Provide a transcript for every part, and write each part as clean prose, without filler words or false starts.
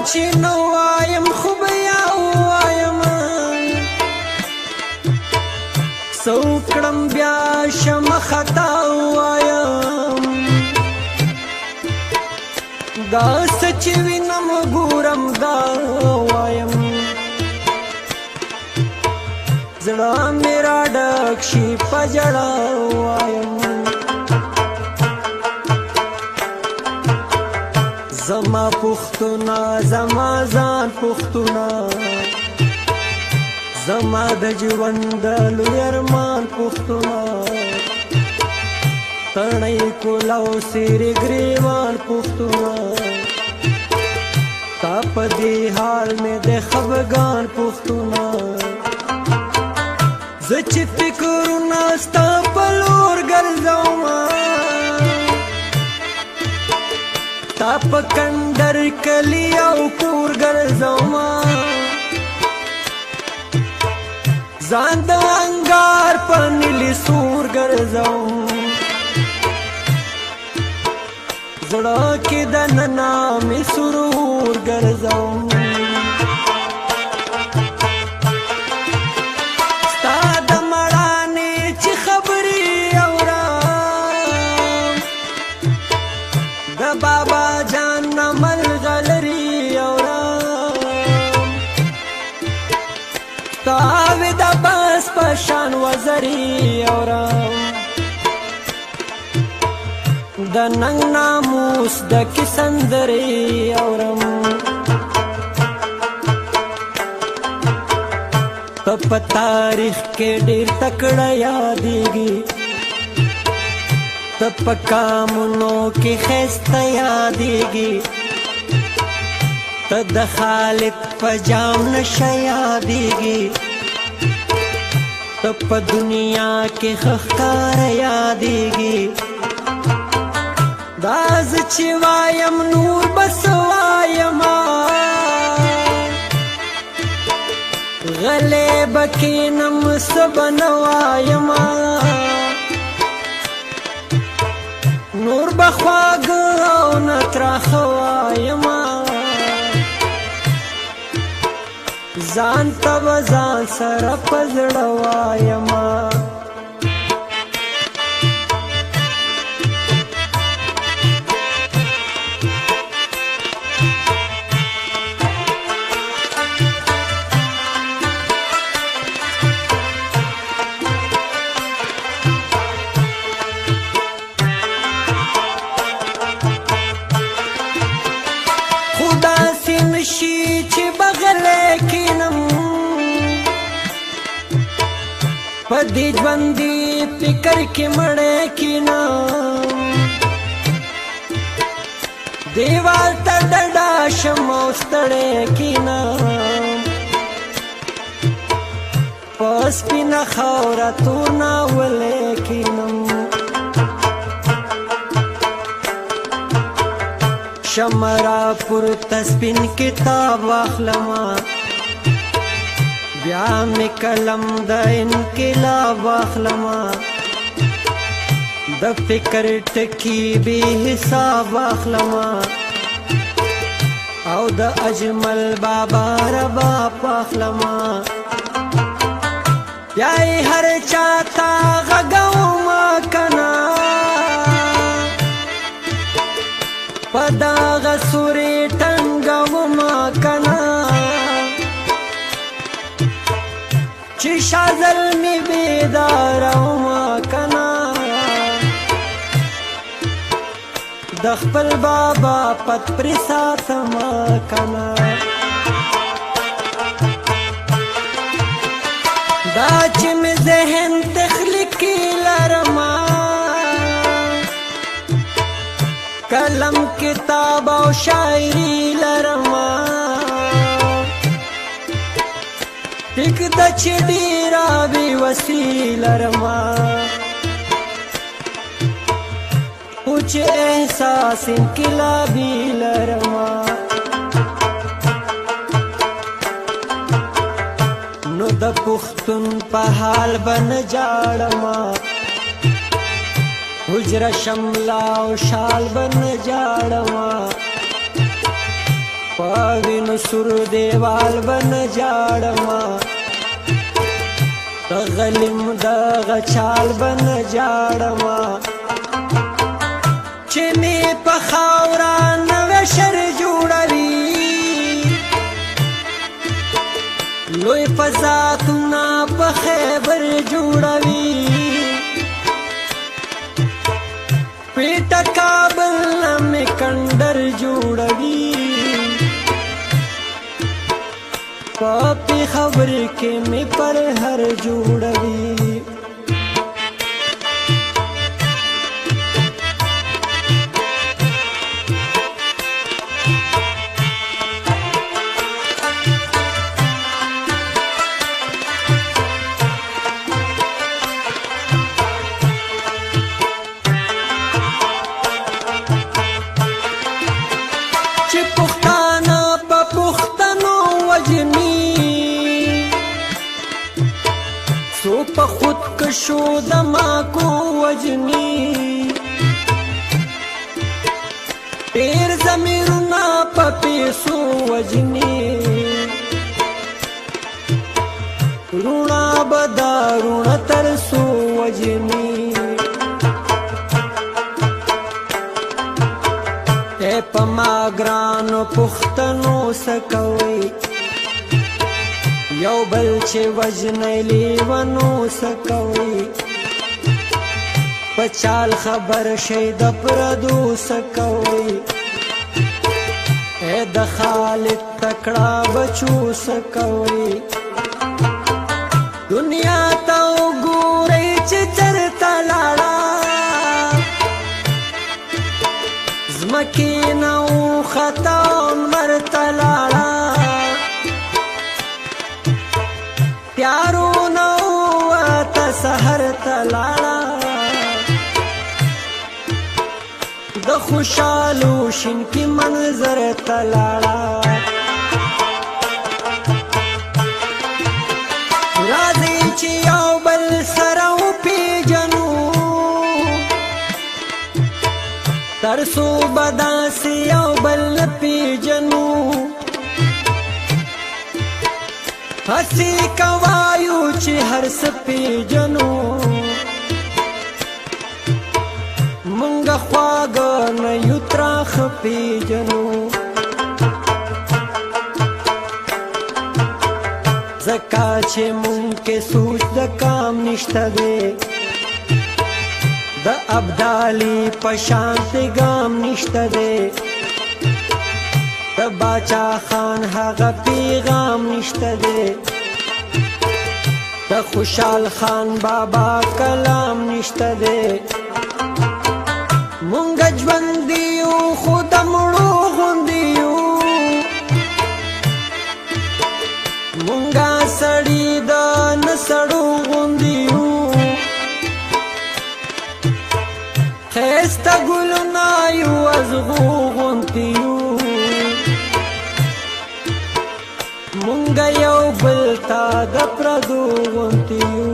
چې نو وایم خو بیا ووایم څه وکړم بیا شم خطا ووایم دا څه چې وینم ګورم دا وایم زړه مې راډک شي په ژړا وایم زما پښتونه زما ځان پښتونه زما د ژوند لوی ارمان پښتونه تڼۍ کولاو سیرې ګریوان پښتونه تا په دې حال مې د خفګان پښتونه زه چې فکرونه ستا په لور ګرځومه تا په کندر کلي او کور ګرځومه ځان د انګار په نیلي سور ګرځوم زړه کې دننه مې سرور ګرځوم ستا د مړانې چې خبرې اورم د بابا جان نه ملغلرې اورم تاوې د بس په شان وزرې اورم د ننګ ناموس د کې سندرې اورم ته په تاریخ کې ډېر تکړه یادېږي ته په کامونو کې ښایسته یادېږي ته د خالد په جام نشه یادېږي ته په دنیا کې ښه ښکاره یادېږي دا زه چې وایم نور بس وایما غلی به کښېنم څه به نه وایما نور به خواږه او نه تراخه وایما ځان ته به ځان سره په زړه وایما نشي چې بغلې کینم په دې ژوندي فکر کې مړې کینم دیوال ته ډډه شم او ستړې کینم په سپینه خاوره تور ناولې کینم شمرا پورته سپین کتاب واخلما بیا مې قلم د انقلاب واخلما د فکر ټکي بې حساب واخلما او د اجمل بابا رباب واخلما بیا یې هر چاته غږومه کنه په دغه سورې ټنګومه کنه چې شازل مې بیدارومه کنه د خپل بابا پت پرې ساتمه کنه دا چې مې ذهن تخلیقي لرمه قلم کتاب او شاعری لرما ټیک د چې ډېره بې وسي لرما خو چې احساس انقلابي لرما نو د پښتون په حال به نه جاړما حجره شملا او شال بن جاړما پاوینو سور دیوال بن جاړما غلیم د غچال بن جاړما چې می په خاورا نو شر جوړوي لوی فزاتنا په خیبر جوړوي پیټ کابل می کندر جوړوي پاپی خبر کې می پر هر جوړوي سو په خود کشو دما کو وجنی پیر زمیرنا په پیسو وجنی رونا بدا رونا ترسو وجنی اے پما ګرانو پختنو سکوي یو بل چې وجنی لیونو سکوي پچال خبر شي د پردو سکوي اے د خالق تکړه بچو سکوي دنیا ته وګورئ چې چرته لاړه زمکې نه وخته مرته لاړه پیارو نو تا سحر تلاړه د خوشالو شین کی منظر تلاړه راځي چې یو بل سره وپېژنو ترڅو به داسې یو بل پیژنو هسی کوایو چې هر څه پیژنو مونږ خواږه نه یو تراخ پیژنو ځکه چې مونږ کې سوچ د کام نشته دی د ابدالي په شان ګام نشته دی د باچا خان هغه پیغام نشته دی د خوشحال خان بابا کلام نشته دی مونږ ژوندي یو خو د مړو غوندې یو مونږ سړي د نه سړو غوندې یو ښایسته ګلونه یو ازغو غوندې یو مونږ یو بل ته د پردو غوندې یو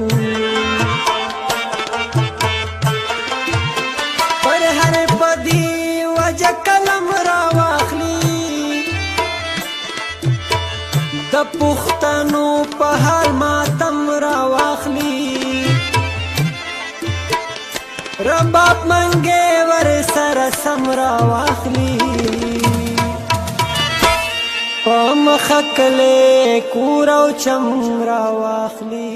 پر هر بدي وجه قلم راواخلي د پښتنو په حال ماتم راواخلي رباب منګې ور سره سم راواخلي په مخه کلی کور او چم راواخلي